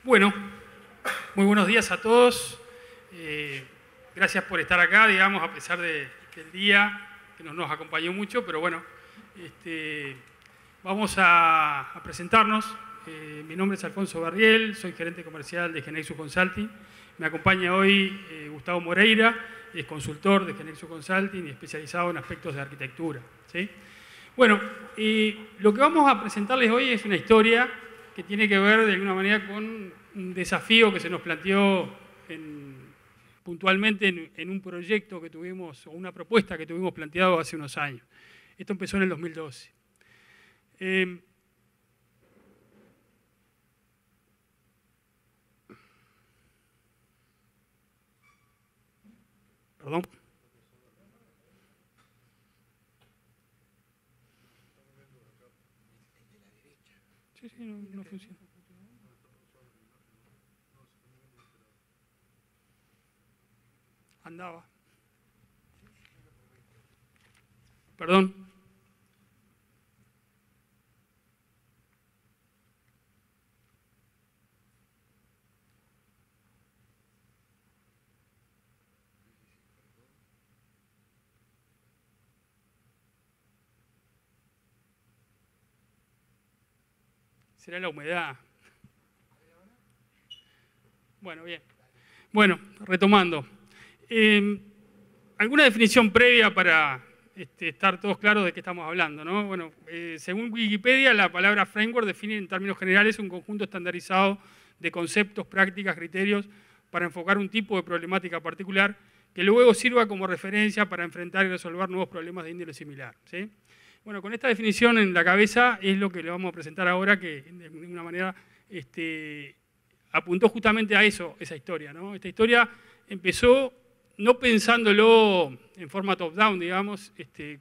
Bueno, muy buenos días a todos. Gracias por estar acá, digamos, a pesar del día que no nos acompañó mucho, pero bueno, vamos a presentarnos. Mi nombre es Alfonso Barriel, soy gerente comercial de Genexus Consulting. Me acompaña hoy Gustavo Moreira, es consultor de Genexus Consulting y especializado en aspectos de arquitectura, ¿sí? Bueno, lo que vamos a presentarles hoy es una historia que tiene que ver de alguna manera con un desafío que se nos planteó puntualmente en un proyecto que tuvimos, o una propuesta que tuvimos planteado hace unos años. Esto empezó en el 2012. Perdón. Sí, no funciona. Andaba. Perdón. Será la humedad. Bueno, bien. Bueno, retomando. ¿Alguna definición previa para estar todos claros de qué estamos hablando, ¿no? Bueno, según Wikipedia, la palabra framework define en términos generales un conjunto estandarizado de conceptos, prácticas, criterios para enfocar un tipo de problemática particular que luego sirva como referencia para enfrentar y resolver nuevos problemas de índole similar, ¿sí? Bueno, con esta definición en la cabeza es lo que le vamos a presentar ahora, que de alguna manera apuntó justamente a eso, esa historia, ¿no? Esta historia empezó no pensándolo en forma top-down, digamos,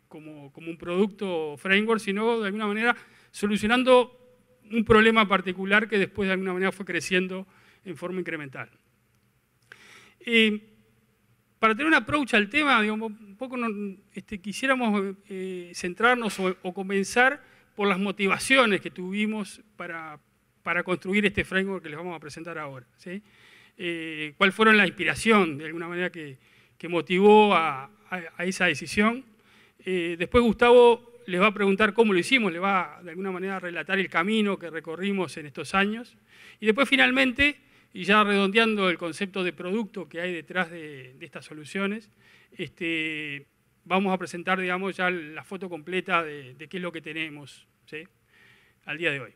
como un producto framework, sino de alguna manera solucionando un problema particular que después de alguna manera fue creciendo en forma incremental. Para tener un approach al tema, digamos, un poco quisiéramos centrarnos o comenzar por las motivaciones que tuvimos para construir este framework que les vamos a presentar ahora, ¿sí? ¿Cuál fueron la inspiración, de alguna manera, que motivó a esa decisión? Después Gustavo les va a preguntar cómo lo hicimos, le va de alguna manera a relatar el camino que recorrimos en estos años. Y después finalmente, y ya redondeando el concepto de producto que hay detrás de estas soluciones, vamos a presentar, digamos, ya la foto completa de qué es lo que tenemos, ¿sí?, al día de hoy.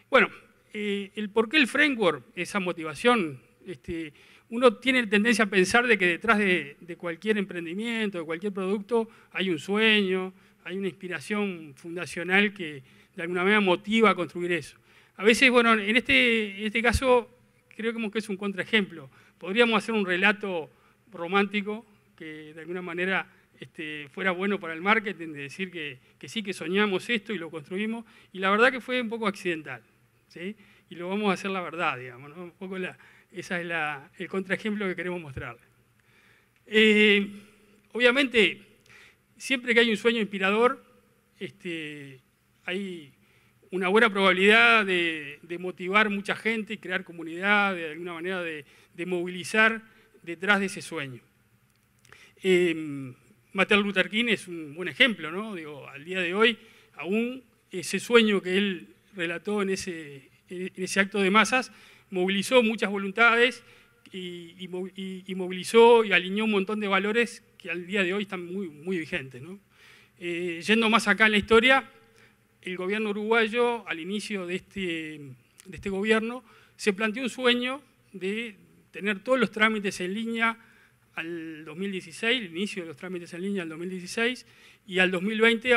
Bueno, el por qué el framework, esa motivación, uno tiene tendencia a pensar de que detrás de cualquier emprendimiento, de cualquier producto, hay un sueño, hay una inspiración fundacional que de alguna manera motiva a construir eso. A veces, bueno, en este caso, creo que es un contraejemplo. Podríamos hacer un relato romántico que de alguna manera fuera bueno para el marketing, de decir que sí, que soñamos esto y lo construimos, y la verdad que fue un poco accidental, ¿sí? Y lo vamos a hacer la verdad, digamos, ¿no? Un poco ese es el contraejemplo que queremos mostrarles. Obviamente, siempre que hay un sueño inspirador, hay una buena probabilidad de motivar mucha gente y crear comunidad, de alguna manera de movilizar detrás de ese sueño. Martin Luther King es un buen ejemplo, ¿no? Digo, al día de hoy, aún ese sueño que él relató en ese acto de masas, movilizó muchas voluntades y movilizó y alineó un montón de valores que al día de hoy están muy, muy vigentes, ¿no? Yendo más acá en la historia, el gobierno uruguayo, al inicio de este gobierno, se planteó un sueño de tener todos los trámites en línea al 2016, el inicio de los trámites en línea al 2016, y al 2020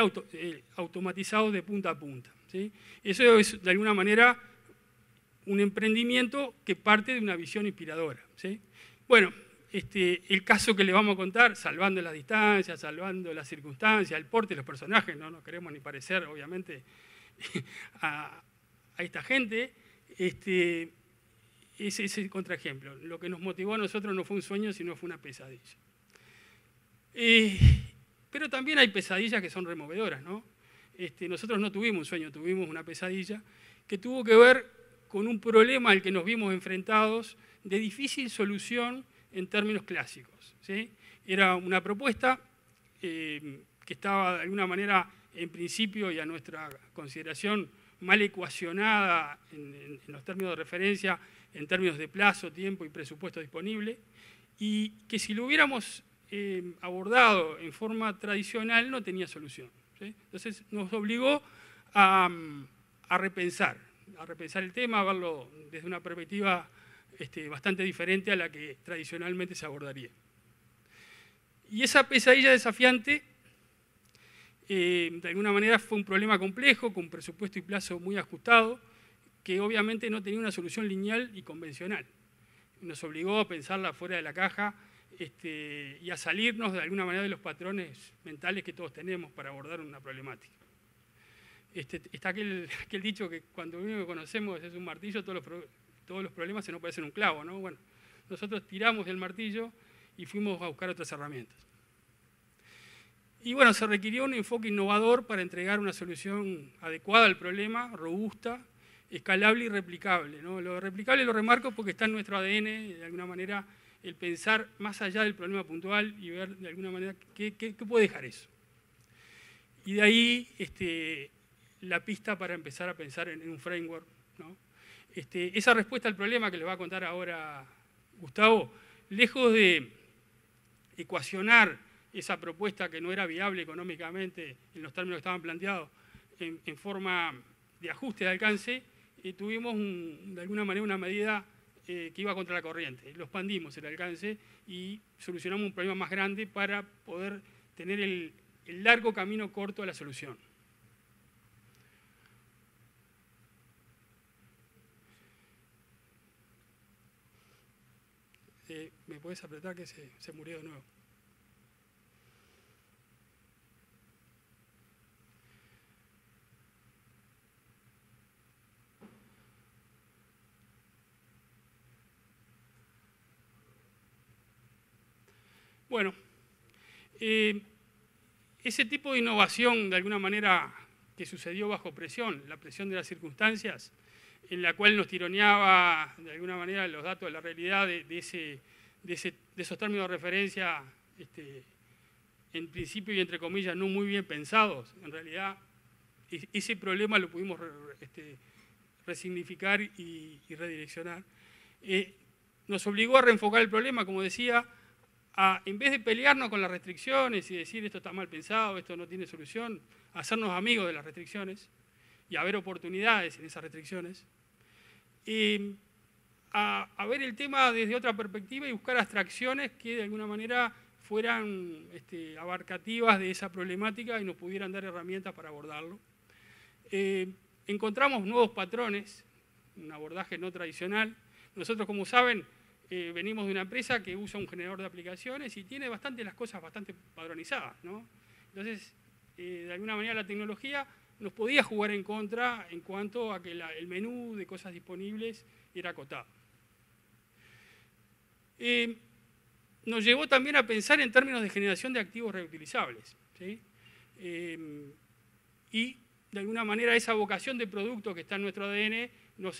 automatizados de punta a punta, ¿sí? Eso es, de alguna manera, un emprendimiento que parte de una visión inspiradora, ¿sí? Bueno, el caso que le vamos a contar, salvando las distancias, salvando las circunstancias, el porte de los personajes, no nos queremos ni parecer, obviamente, a esta gente, ese es el contraejemplo. Lo que nos motivó a nosotros no fue un sueño, sino fue una pesadilla. Pero también hay pesadillas que son removedoras, ¿no? Nosotros no tuvimos un sueño, tuvimos una pesadilla que tuvo que ver con un problema al que nos vimos enfrentados de difícil solución en términos clásicos, ¿sí? Era una propuesta que estaba de alguna manera, en principio y a nuestra consideración, mal ecuacionada en los términos de referencia, en términos de plazo, tiempo y presupuesto disponible, y que si lo hubiéramos abordado en forma tradicional no tenía solución, ¿sí? Entonces nos obligó a repensar el tema, a verlo desde una perspectiva bastante diferente a la que tradicionalmente se abordaría. Y esa pesadilla desafiante, de alguna manera, fue un problema complejo, con presupuesto y plazo muy ajustado, que obviamente no tenía una solución lineal y convencional. Nos obligó a pensarla fuera de la caja y a salirnos de alguna manera de los patrones mentales que todos tenemos para abordar una problemática. Está aquel dicho que cuando lo único que conocemos es un martillo, todos los problemas se nos parecen un clavo, ¿no? Bueno, nosotros tiramos del martillo y fuimos a buscar otras herramientas. Y bueno, se requirió un enfoque innovador para entregar una solución adecuada al problema, robusta, escalable y replicable, ¿no? Lo replicable lo remarco porque está en nuestro ADN, de alguna manera, el pensar más allá del problema puntual y ver de alguna manera qué puede dejar eso. Y de ahí la pista para empezar a pensar en un framework, ¿no? Esa respuesta al problema que les va a contar ahora Gustavo, lejos de ecuacionar esa propuesta que no era viable económicamente en los términos que estaban planteados en forma de ajuste de alcance, tuvimos de alguna manera una medida que iba contra la corriente. Lo expandimos el alcance y solucionamos un problema más grande para poder tener el largo camino corto a la solución. ¿Me puedes apretar que se murió de nuevo? Bueno, ese tipo de innovación, de alguna manera, que sucedió bajo presión, la presión de las circunstancias, en la cual nos tironeaba, de alguna manera, los datos de la realidad de esos términos de referencia, en principio y entre comillas, no muy bien pensados. En realidad, ese problema lo pudimos resignificar y redireccionar. Nos obligó a reenfocar el problema, como decía, en vez de pelearnos con las restricciones y decir esto está mal pensado, esto no tiene solución, hacernos amigos de las restricciones y a ver oportunidades en esas restricciones, a ver el tema desde otra perspectiva y buscar abstracciones que de alguna manera fueran abarcativas de esa problemática y nos pudieran dar herramientas para abordarlo. Encontramos nuevos patrones, un abordaje no tradicional. Nosotros, como saben, venimos de una empresa que usa un generador de aplicaciones y tiene las cosas bastante padronizadas, ¿no? Entonces, de alguna manera la tecnología nos podía jugar en contra en cuanto a que el menú de cosas disponibles era acotado. Nos llevó también a pensar en términos de generación de activos reutilizables, ¿sí? Y de alguna manera esa vocación de producto que está en nuestro ADN nos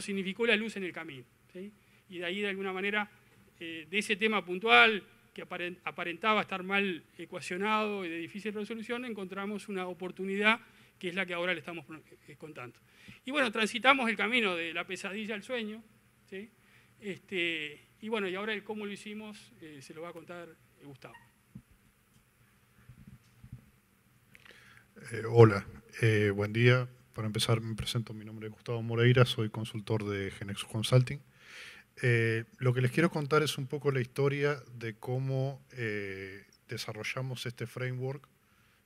significó la luz en el camino, ¿sí? Y de ahí de alguna manera, de ese tema puntual que aparentaba estar mal ecuacionado y de difícil resolución, encontramos una oportunidad que es la que ahora le estamos contando. Y bueno, transitamos el camino de la pesadilla al sueño, ¿sí? Y bueno, y ahora el cómo lo hicimos se lo va a contar Gustavo. Hola, buen día. Para empezar, me presento, mi nombre es Gustavo Moreira, soy consultor de Genexus Consulting. Lo que les quiero contar es un poco la historia de cómo desarrollamos este framework.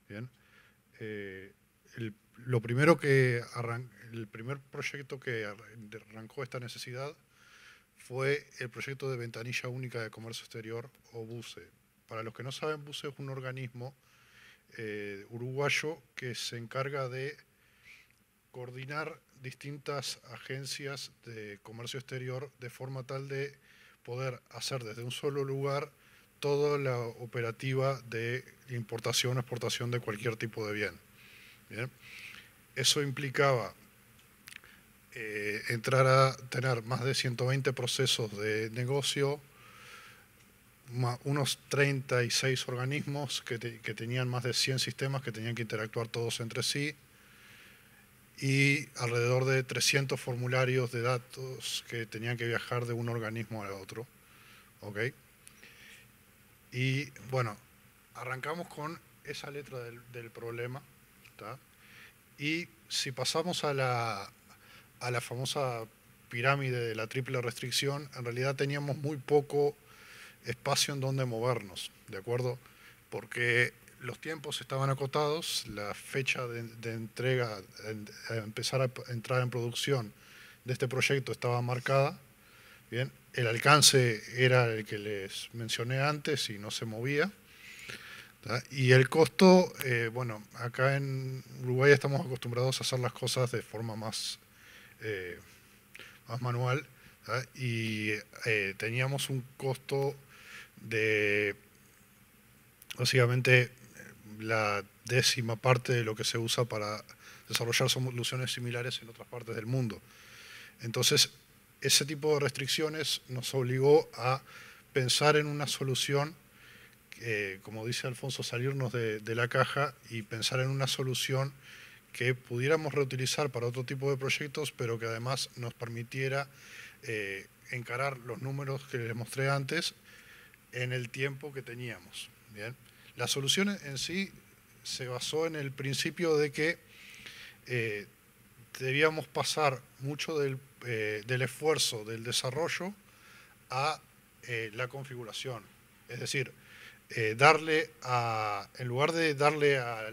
¿Bien? El primer proyecto que arrancó esta necesidad fue el proyecto de Ventanilla Única de Comercio Exterior, o BUCE. Para los que no saben, BUCE es un organismo uruguayo que se encarga de coordinar distintas agencias de comercio exterior de forma tal de poder hacer desde un solo lugar toda la operativa de importación o exportación de cualquier tipo de bien. ¿Bien? Eso implicaba entrar a tener más de 120 procesos de negocio, unos 36 organismos que tenían más de 100 sistemas que tenían que interactuar todos entre sí, y alrededor de 300 formularios de datos que tenían que viajar de un organismo al otro. ¿Ok? Y bueno, arrancamos con esa letra del problema, ¿tá? Y si pasamos a la famosa pirámide de la triple restricción, en realidad teníamos muy poco espacio en donde movernos, ¿de acuerdo? Porque los tiempos estaban acotados, la fecha de entrega, empezar a entrar en producción de este proyecto estaba marcada, ¿bien? El alcance era el que les mencioné antes y no se movía, ¿tá? Y el costo, bueno, acá en Uruguay estamos acostumbrados a hacer las cosas de forma más manual, ¿tá? Y teníamos un costo de básicamente la 10ª parte de lo que se usa para desarrollar soluciones similares en otras partes del mundo. Entonces, ese tipo de restricciones nos obligó a pensar en una solución, como dice Alfonso, salirnos de la caja y pensar en una solución que pudiéramos reutilizar para otro tipo de proyectos, pero que además nos permitiera encarar los números que les mostré antes en el tiempo que teníamos. Bien. La solución en sí se basó en el principio de que debíamos pasar mucho del esfuerzo del desarrollo a la configuración. Es decir, en lugar de darle a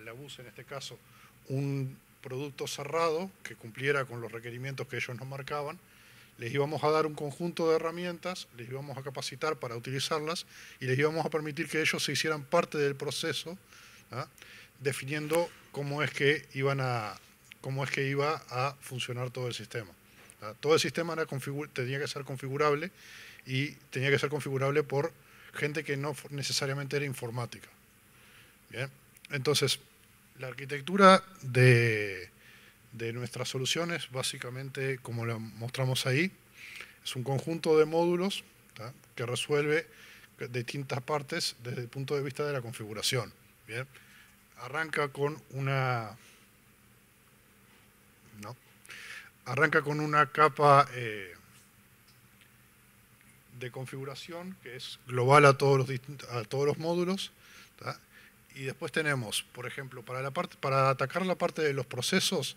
la bus, en este caso, un producto cerrado que cumpliera con los requerimientos que ellos nos marcaban, les íbamos a dar un conjunto de herramientas, les íbamos a capacitar para utilizarlas y les íbamos a permitir que ellos se hicieran parte del proceso, ¿ah? Definiendo cómo es que iba a funcionar todo el sistema. ¿Ah? Todo el sistema tenía que ser configurable y tenía que ser configurable por gente que no necesariamente era informática. Bien. Entonces, la arquitectura de nuestras soluciones, básicamente, como lo mostramos ahí, es un conjunto de módulos, ¿tá? Que resuelve distintas partes desde el punto de vista de la configuración. Bien. Arranca con una capa de configuración que es global a todos los módulos, ¿tá? Y después tenemos, por ejemplo, para atacar la parte de los procesos,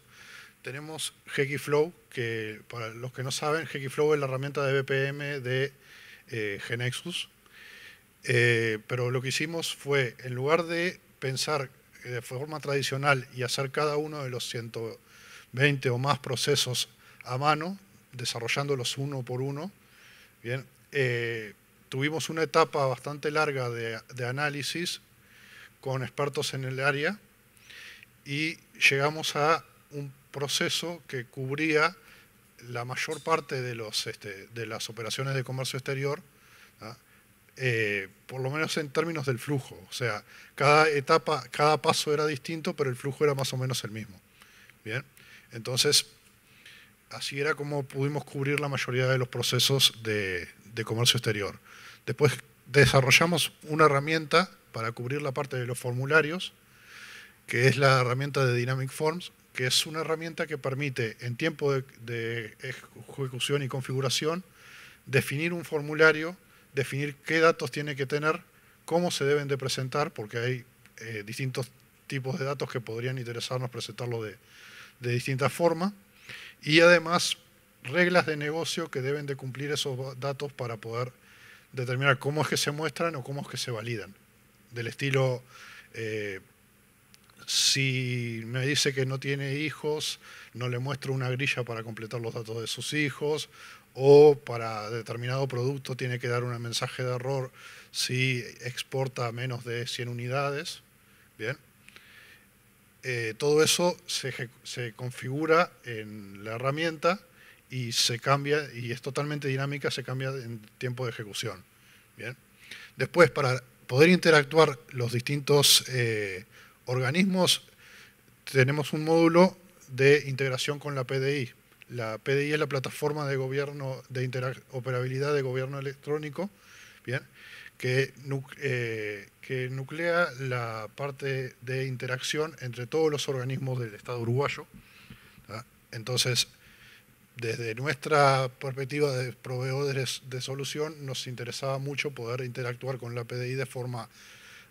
tenemos Hekiflow, que para los que no saben, Hekiflow es la herramienta de BPM de GeneXus. Pero lo que hicimos fue, en lugar de pensar de forma tradicional y hacer cada uno de los 120 o más procesos a mano, desarrollándolos uno por uno, bien, tuvimos una etapa bastante larga de análisis con expertos en el área y llegamos a un proceso que cubría la mayor parte de las operaciones de comercio exterior, ¿tá? Por lo menos en términos del flujo. O sea, cada etapa, cada paso era distinto, pero el flujo era más o menos el mismo. Bien, entonces, así era como pudimos cubrir la mayoría de los procesos de comercio exterior. Después desarrollamos una herramienta para cubrir la parte de los formularios, que es la herramienta de Dynamic Forms, que es una herramienta que permite, en tiempo de ejecución y configuración, definir un formulario, definir qué datos tiene que tener, cómo se deben de presentar, porque hay distintos tipos de datos que podrían interesarnos presentarlo de distintas formas, y además reglas de negocio que deben de cumplir esos datos para poder determinar cómo es que se muestran o cómo es que se validan. Del estilo, si me dice que no tiene hijos, no le muestro una grilla para completar los datos de sus hijos, o para determinado producto tiene que dar un mensaje de error si exporta menos de 100 unidades. Bien. Todo eso se configura en la herramienta y se cambia, y es totalmente dinámica, se cambia en tiempo de ejecución. Bien. Después, para poder interactuar los distintos organismos, tenemos un módulo de integración con la PDI. La PDI es la plataforma de gobierno de interoperabilidad de gobierno electrónico, bien, que nuclea la parte de interacción entre todos los organismos del Estado uruguayo. ¿tá? Entonces, desde nuestra perspectiva de proveedores de solución, nos interesaba mucho poder interactuar con la PDI de forma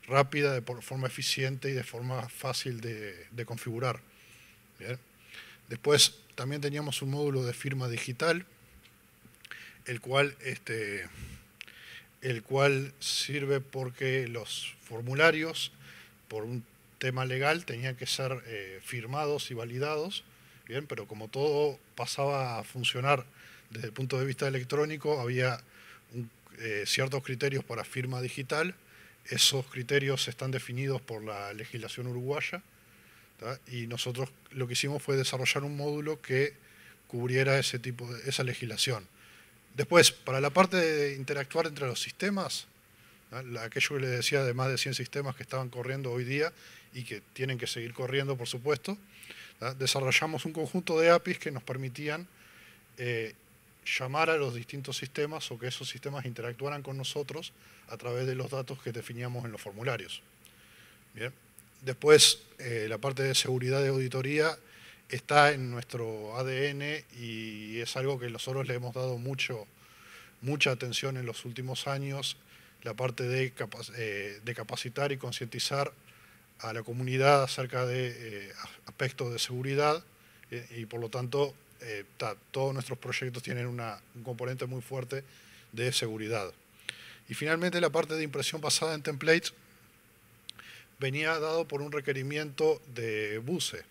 rápida, de forma eficiente y de forma fácil de configurar. Bien. Después también teníamos un módulo de firma digital, el cual sirve porque los formularios, por un tema legal, tenían que ser firmados y validados, bien, pero como todo pasaba a funcionar desde el punto de vista electrónico, había ciertos criterios para firma digital. Esos criterios están definidos por la legislación uruguaya, ¿tá? Y nosotros lo que hicimos fue desarrollar un módulo que cubriera esa legislación. Después, para la parte de interactuar entre los sistemas, ¿tá? Aquello que les decía de más de 100 sistemas que estaban corriendo hoy día y que tienen que seguir corriendo, por supuesto, ¿tá? Desarrollamos un conjunto de APIs que nos permitían llamar a los distintos sistemas o que esos sistemas interactuaran con nosotros a través de los datos que definíamos en los formularios. Bien. Después, la parte de seguridad de auditoría está en nuestro ADN y es algo que nosotros le hemos dado mucha atención en los últimos años, la parte de capacitar y concientizar a la comunidad acerca de aspectos de seguridad y por lo tanto todos nuestros proyectos tienen un componente muy fuerte de seguridad. Y finalmente la parte de impresión basada en templates venía dado por un requerimiento de BUCE.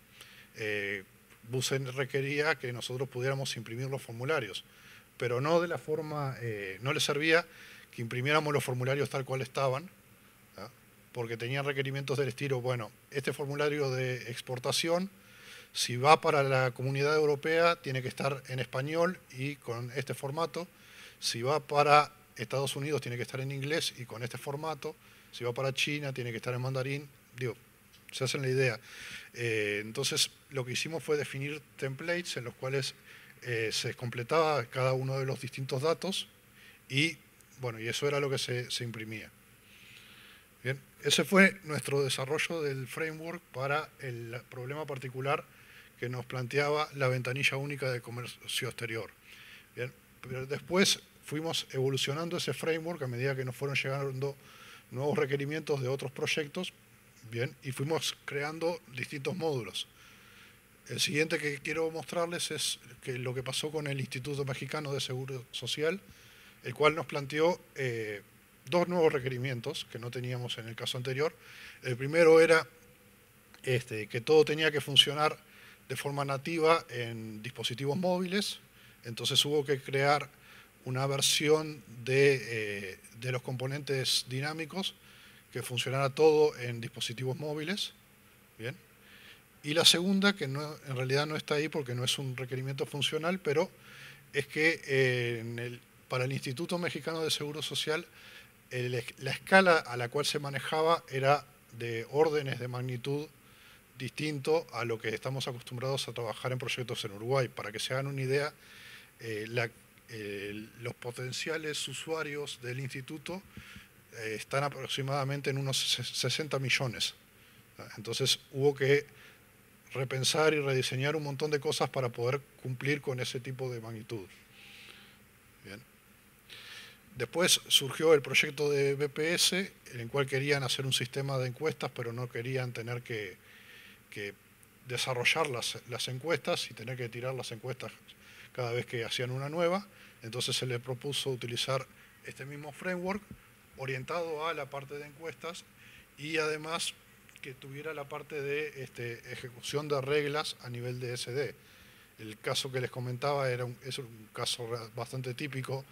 BUCE requería que nosotros pudiéramos imprimir los formularios, pero no de la forma, no le servía que imprimiéramos los formularios tal cual estaban, ¿tá? Porque tenían requerimientos del estilo, bueno, este formulario de exportación, si va para la comunidad europea, tiene que estar en español y con este formato. Si va para Estados Unidos, tiene que estar en inglés y con este formato. Si va para China, tiene que estar en mandarín. Digo, se hacen la idea. Entonces, lo que hicimos fue definir templates en los cuales se completaba cada uno de los distintos datos y, bueno, y eso era lo que se imprimía. Bien, ese fue nuestro desarrollo del framework para el problema particular que nos planteaba la ventanilla única de comercio exterior. Bien, pero después fuimos evolucionando ese framework a medida que nos fueron llegando nuevos requerimientos de otros proyectos, bien, y fuimos creando distintos módulos. El siguiente que quiero mostrarles es lo que pasó con el Instituto Mexicano de Seguro Social, el cual nos planteó dos nuevos requerimientos que no teníamos en el caso anterior. El primero era que todo tenía que funcionar de forma nativa en dispositivos móviles, entonces hubo que crear una versión de los componentes dinámicos que funcionara todo en dispositivos móviles. Bien. Y la segunda, que no, en realidad no está ahí porque no es un requerimiento funcional, pero es que para el Instituto Mexicano de Seguro Social la escala a la cual se manejaba era de órdenes de magnitud distinto a lo que estamos acostumbrados a trabajar en proyectos en Uruguay. Para que se hagan una idea, los potenciales usuarios del instituto están aproximadamente en unos 60 millones. Entonces hubo que repensar y rediseñar un montón de cosas para poder cumplir con ese tipo de magnitud. Bien. Después surgió el proyecto de BPS, en el cual querían hacer un sistema de encuestas, pero no querían tener que desarrollar las encuestas y tener que tirar las encuestas cada vez que hacían una nueva. Entonces se le propuso utilizar este mismo framework orientado a la parte de encuestas y además que tuviera la parte de ejecución de reglas a nivel de SD. El caso que les comentaba es un caso bastante típico,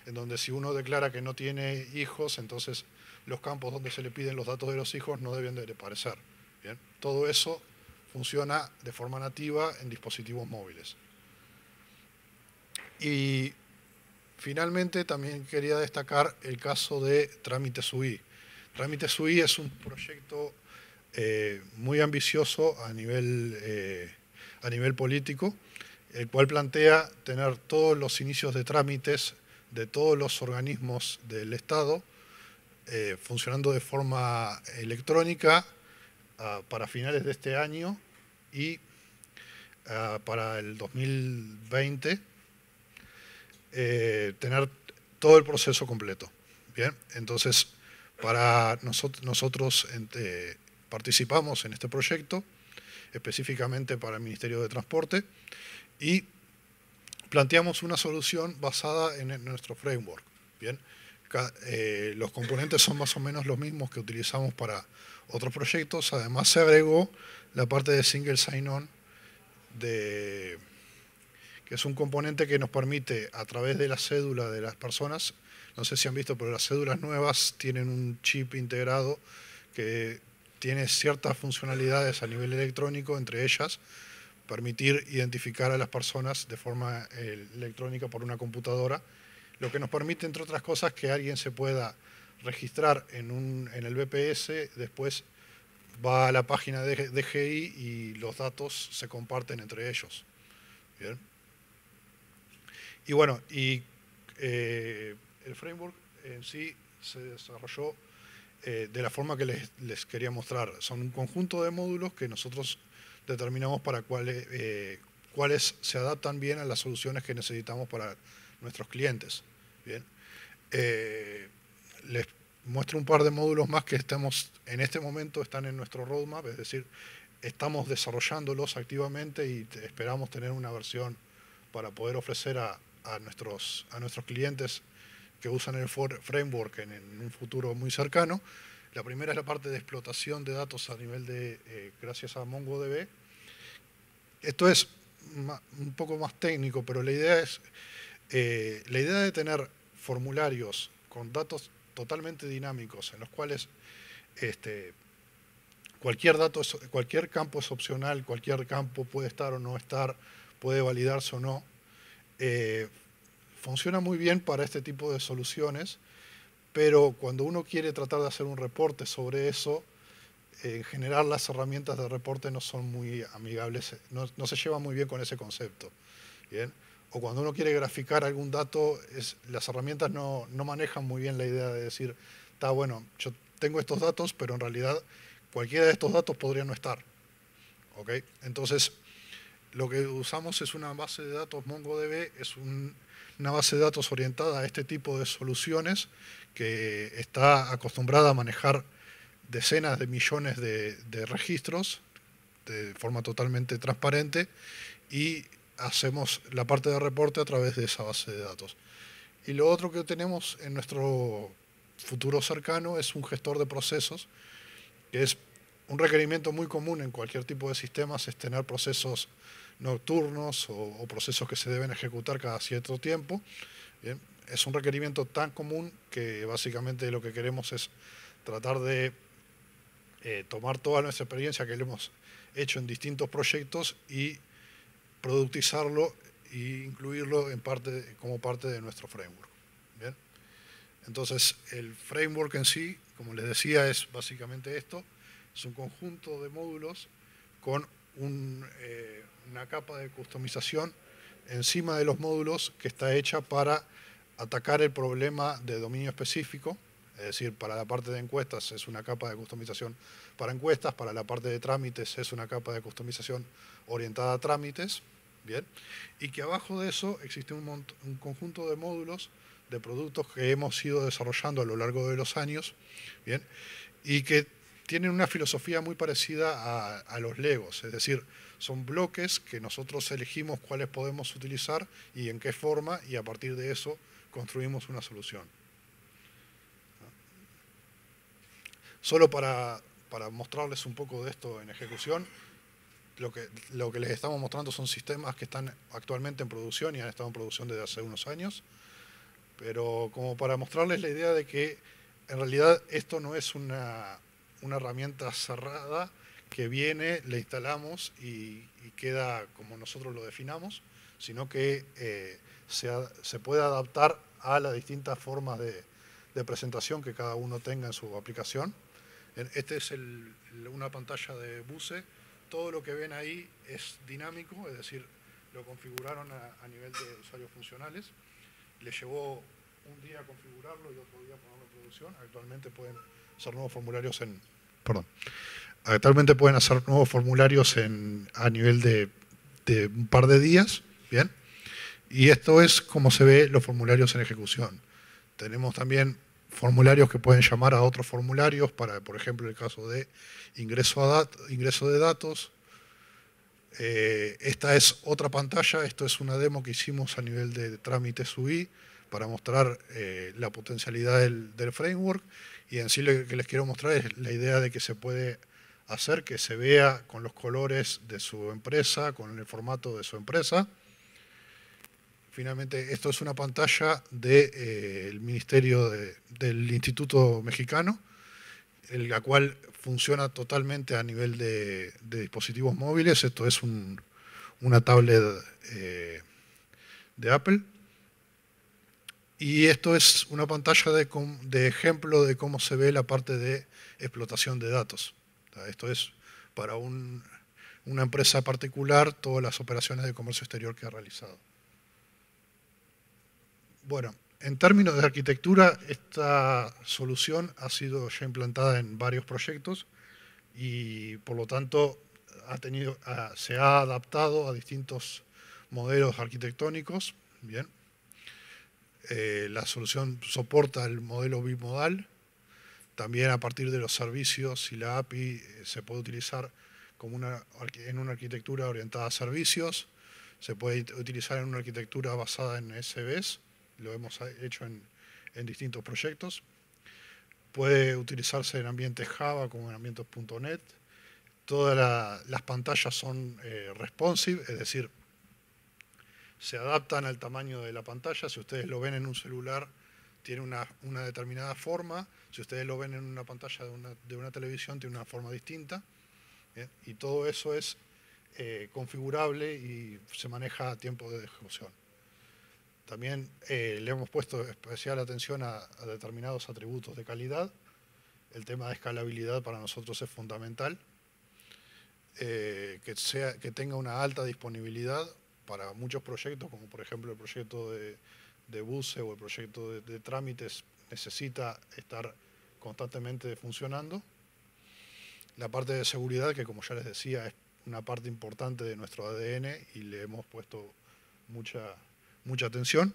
en donde si uno declara que no tiene hijos, entonces los campos donde se le piden los datos de los hijos no deben de aparecer. Bien. Todo eso funciona de forma nativa en dispositivos móviles. Y finalmente también quería destacar el caso de Trámites UI. Trámites UI es un proyecto muy ambicioso a nivel a nivel político, el cual plantea tener todos los inicios de trámites de todos los organismos del Estado funcionando de forma electrónica para finales de este año y para el 2020 tener todo el proceso completo. Bien, entonces para nosotros participamos en este proyecto, específicamente para el Ministerio de Transporte, y planteamos una solución basada en nuestro framework. Bien, los componentes son más o menos los mismos que utilizamos para otros proyectos. Además se agregó la parte de single sign-on, que es un componente que nos permite, a través de la cédula de las personas, no sé si han visto, pero las cédulas nuevas tienen un chip integrado que tiene ciertas funcionalidades a nivel electrónico, entre ellas permitir identificar a las personas de forma electrónica por una computadora, lo que nos permite, entre otras cosas, que alguien se pueda registrar en el BPS, después va a la página de DGI y los datos se comparten entre ellos. Bien. Y bueno, el framework en sí se desarrolló de la forma que les quería mostrar. Son un conjunto de módulos que nosotros determinamos para cuáles se adaptan bien a las soluciones que necesitamos para nuestros clientes. Bien. Les muestro un par de módulos más que en este momento están en nuestro roadmap, es decir, estamos desarrollándolos activamente y esperamos tener una versión para poder ofrecer a nuestros clientes que usan el framework en un futuro muy cercano. La primera es la parte de explotación de datos a nivel gracias a MongoDB. Esto es un poco más técnico, pero la idea de tener formularios con datos totalmente dinámicos en los cuales cualquier campo es opcional, cualquier campo puede estar o no estar, puede validarse o no, funciona muy bien para este tipo de soluciones, pero cuando uno quiere tratar de hacer un reporte sobre eso, en general las herramientas de reporte no son muy amigables, no se llevan muy bien con ese concepto. ¿Bien? O cuando uno quiere graficar algún dato, las herramientas no manejan muy bien la idea de decir, está bueno, yo tengo estos datos, pero en realidad cualquiera de estos datos podría no estar. ¿Okay? Entonces, lo que usamos es una base de datos MongoDB, es una base de datos orientada a este tipo de soluciones que está acostumbrada a manejar decenas de millones de registros de forma totalmente transparente y hacemos la parte de reporte a través de esa base de datos. Y lo otro que tenemos en nuestro futuro cercano es un gestor de procesos, que es un requerimiento muy común en cualquier tipo de sistemas, es tener procesos nocturnos o procesos que se deben ejecutar cada cierto tiempo. Bien, es un requerimiento tan común que básicamente lo que queremos es tratar de tomar toda nuestra experiencia que le hemos hecho en distintos proyectos y productizarlo e incluirlo como parte de nuestro framework. ¿Bien? Entonces, el framework en sí, como les decía, es básicamente esto. Es un conjunto de módulos con una capa de customización encima de los módulos que está hecha para atacar el problema de dominio específico. Es decir, para la parte de encuestas es una capa de customización para encuestas, para la parte de trámites es una capa de customización orientada a trámites, ¿bien? Y que abajo de eso existe un conjunto de módulos de productos que hemos ido desarrollando a lo largo de los años, ¿bien? Y que tienen una filosofía muy parecida a los Legos, es decir, son bloques que nosotros elegimos cuáles podemos utilizar y en qué forma, y a partir de eso construimos una solución. Solo para mostrarles un poco de esto en ejecución, lo que les estamos mostrando son sistemas que están actualmente en producción y han estado en producción desde hace unos años, pero como para mostrarles la idea de que en realidad esto no es una herramienta cerrada que viene, le instalamos y queda como nosotros lo definamos, sino que se puede adaptar a las distintas formas de presentación que cada uno tenga en su aplicación. Este es una pantalla de Buse todo lo que ven ahí es dinámico, es decir, lo configuraron a nivel de usuarios funcionales. Les llevó un día configurarlo y otro día ponerlo en producción. Actualmente pueden hacer nuevos formularios a nivel de un par de días, ¿bien? Y esto es como se ve los formularios en ejecución. Tenemos también formularios que pueden llamar a otros formularios para, por ejemplo, el caso de ingreso de datos. Esta es otra pantalla, esto es una demo que hicimos a nivel de trámites UI para mostrar la potencialidad del framework, y en sí lo que les quiero mostrar es la idea de que se puede hacer que se vea con los colores de su empresa, con el formato de su empresa. Finalmente, esto es una pantalla del Ministerio del Instituto Mexicano, en la cual funciona totalmente a nivel de dispositivos móviles. Esto es una tablet de Apple. Y esto es una pantalla de ejemplo de cómo se ve la parte de explotación de datos. Esto es para una empresa particular todas las operaciones de comercio exterior que ha realizado. Bueno, en términos de arquitectura, esta solución ha sido ya implantada en varios proyectos y por lo tanto se ha adaptado a distintos modelos arquitectónicos. Bien. La solución soporta el modelo bimodal. También a partir de los servicios y la API se puede utilizar en una arquitectura orientada a servicios. Se puede utilizar en una arquitectura basada en SBS. Lo hemos hecho en distintos proyectos. Puede utilizarse en ambientes Java como en ambientes .NET. Todas las pantallas son responsive, es decir, se adaptan al tamaño de la pantalla. Si ustedes lo ven en un celular, tiene una determinada forma. Si ustedes lo ven en una pantalla de una televisión, tiene una forma distinta. ¿Bien? Y todo eso es configurable y se maneja a tiempo de ejecución. También le hemos puesto especial atención a determinados atributos de calidad. El tema de escalabilidad para nosotros es fundamental. Que tenga una alta disponibilidad para muchos proyectos, como por ejemplo el proyecto de BUSE o el proyecto de trámites, necesita estar constantemente funcionando. La parte de seguridad, que como ya les decía, es una parte importante de nuestro ADN y le hemos puesto mucha atención.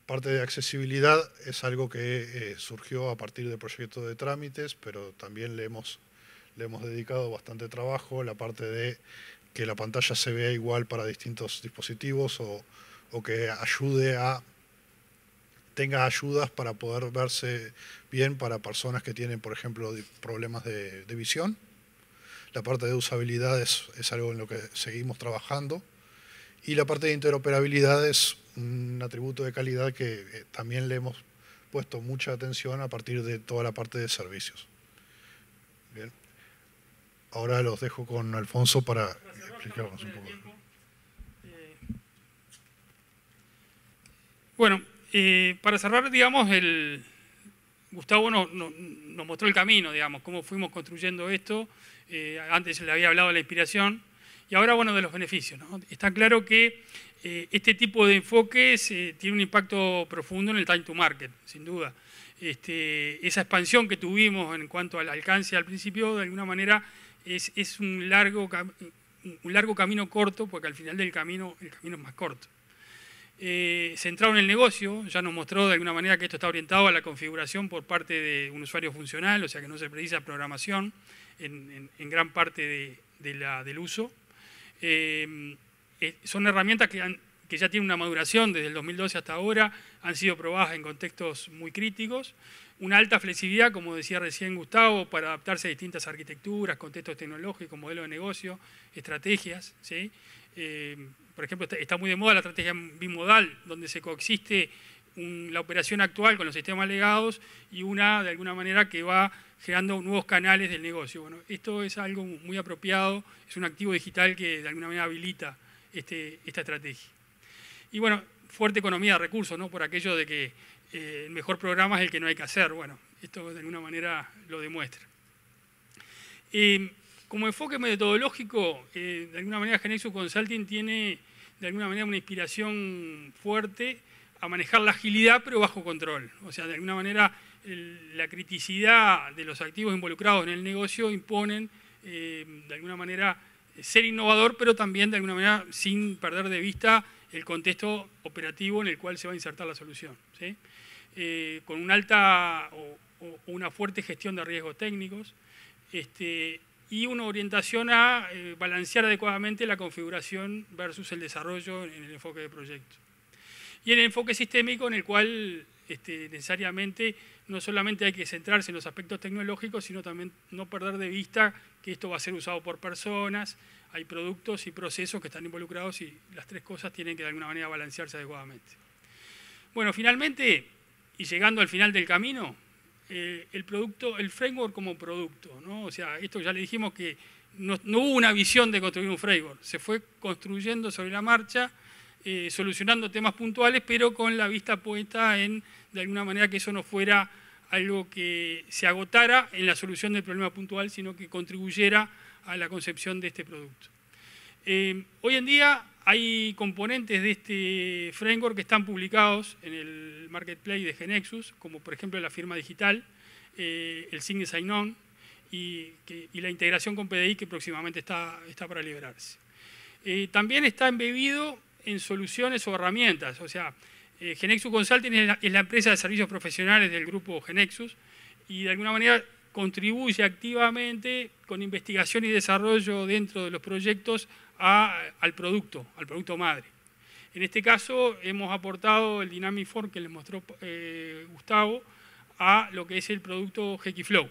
Parte de accesibilidad es algo que surgió a partir del proyecto de trámites, pero también le hemos dedicado bastante trabajo. La parte de que la pantalla se vea igual para distintos dispositivos o que tenga ayudas para poder verse bien para personas que tienen, por ejemplo, problemas de visión. La parte de usabilidad es algo en lo que seguimos trabajando. Y la parte de interoperabilidad es un atributo de calidad que también le hemos puesto mucha atención a partir de toda la parte de servicios. Bien. Ahora los dejo con Alfonso para explicarnos un poco. Bueno, para cerrar, digamos, Gustavo nos mostró el camino, digamos, cómo fuimos construyendo esto. Antes le había hablado de la inspiración. Y ahora, bueno, de los beneficios, ¿no? Está claro que este tipo de enfoques tiene un impacto profundo en el time to market, sin duda. Esa expansión que tuvimos en cuanto al alcance al principio, de alguna manera, es un largo camino corto, porque al final del camino, el camino es más corto. Centrado en el negocio, ya nos mostró de alguna manera que esto está orientado a la configuración por parte de un usuario funcional, o sea que no se precisa programación en gran parte del uso. Son herramientas que ya tienen una maduración desde el 2012 hasta ahora, han sido probadas en contextos muy críticos, una alta flexibilidad, como decía recién Gustavo, para adaptarse a distintas arquitecturas, contextos tecnológicos, modelos de negocio, estrategias, ¿sí? Por ejemplo, está muy de moda la estrategia bimodal, donde se coexiste la operación actual con los sistemas legados y una, de alguna manera, que va generando nuevos canales del negocio. Bueno, esto es algo muy apropiado, es un activo digital que de alguna manera habilita esta estrategia. Y bueno, fuerte economía de recursos, ¿no? Por aquello de que el mejor programa es el que no hay que hacer. Bueno, esto de alguna manera lo demuestra. Como enfoque metodológico, de alguna manera GeneXus Consulting tiene de alguna manera una inspiración fuerte a manejar la agilidad pero bajo control. O sea, de alguna manera la criticidad de los activos involucrados en el negocio imponen de alguna manera ser innovador, pero también de alguna manera sin perder de vista el contexto operativo en el cual se va a insertar la solución, ¿sí? Con una alta o una fuerte gestión de riesgos técnicos, y una orientación a balancear adecuadamente la configuración versus el desarrollo en el enfoque de proyecto. Y en el enfoque sistémico en el cual necesariamente no solamente hay que centrarse en los aspectos tecnológicos, sino también no perder de vista que esto va a ser usado por personas, hay productos y procesos que están involucrados y las tres cosas tienen que de alguna manera balancearse adecuadamente. Bueno, finalmente, y llegando al final del camino, el framework como producto, ¿no? O sea, esto ya le dijimos que no hubo una visión de construir un framework, se fue construyendo sobre la marcha, solucionando temas puntuales, pero con la vista puesta en, de alguna manera, que eso no fuera algo que se agotara en la solución del problema puntual, sino que contribuyera a la concepción de este producto. Hoy en día hay componentes de este framework que están publicados en el marketplace de GeneXus, como por ejemplo la firma digital, el Sign Sign-On y la integración con PDI que próximamente está para liberarse. También está embebido en soluciones o herramientas, o sea, GeneXus Consulting es la empresa de servicios profesionales del grupo GeneXus y de alguna manera contribuye activamente con investigación y desarrollo dentro de los proyectos al producto madre. En este caso hemos aportado el Dynamic Form que les mostró Gustavo a lo que es el producto GKFlow.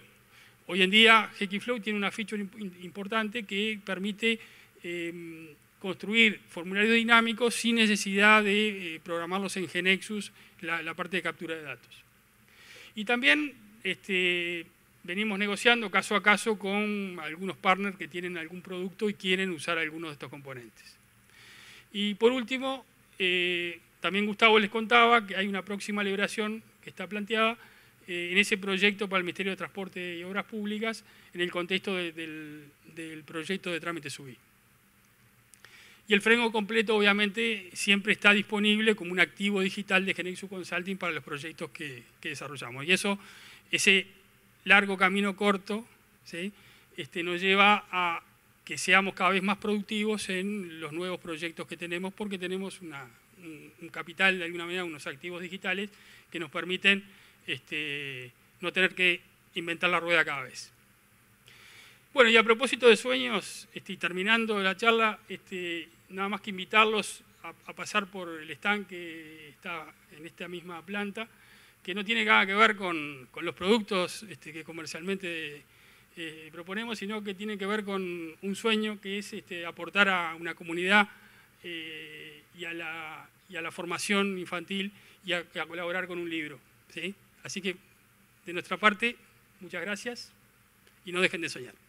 Hoy en día GKFlow tiene una feature importante que permite construir formularios dinámicos sin necesidad de programarlos en GeneXus, la parte de captura de datos. Y también venimos negociando caso a caso con algunos partners que tienen algún producto y quieren usar algunos de estos componentes. Y por último, también Gustavo les contaba que hay una próxima liberación que está planteada en ese proyecto para el Ministerio de Transporte y Obras Públicas en el contexto del proyecto de trámite SUBI. Y el framework completo obviamente siempre está disponible como un activo digital de GeneXus Consulting para los proyectos que desarrollamos. Y eso, ese largo camino corto, ¿sí? Nos lleva a que seamos cada vez más productivos en los nuevos proyectos que tenemos porque tenemos un capital, de alguna manera, unos activos digitales que nos permiten no tener que inventar la rueda cada vez. Bueno, y a propósito de sueños, terminando la charla, nada más que invitarlos a pasar por el stand que está en esta misma planta, que no tiene nada que ver con los productos que comercialmente proponemos, sino que tiene que ver con un sueño que es aportar a una comunidad y a la formación infantil y a colaborar con un libro, ¿sí? Así que, de nuestra parte, muchas gracias y no dejen de soñar.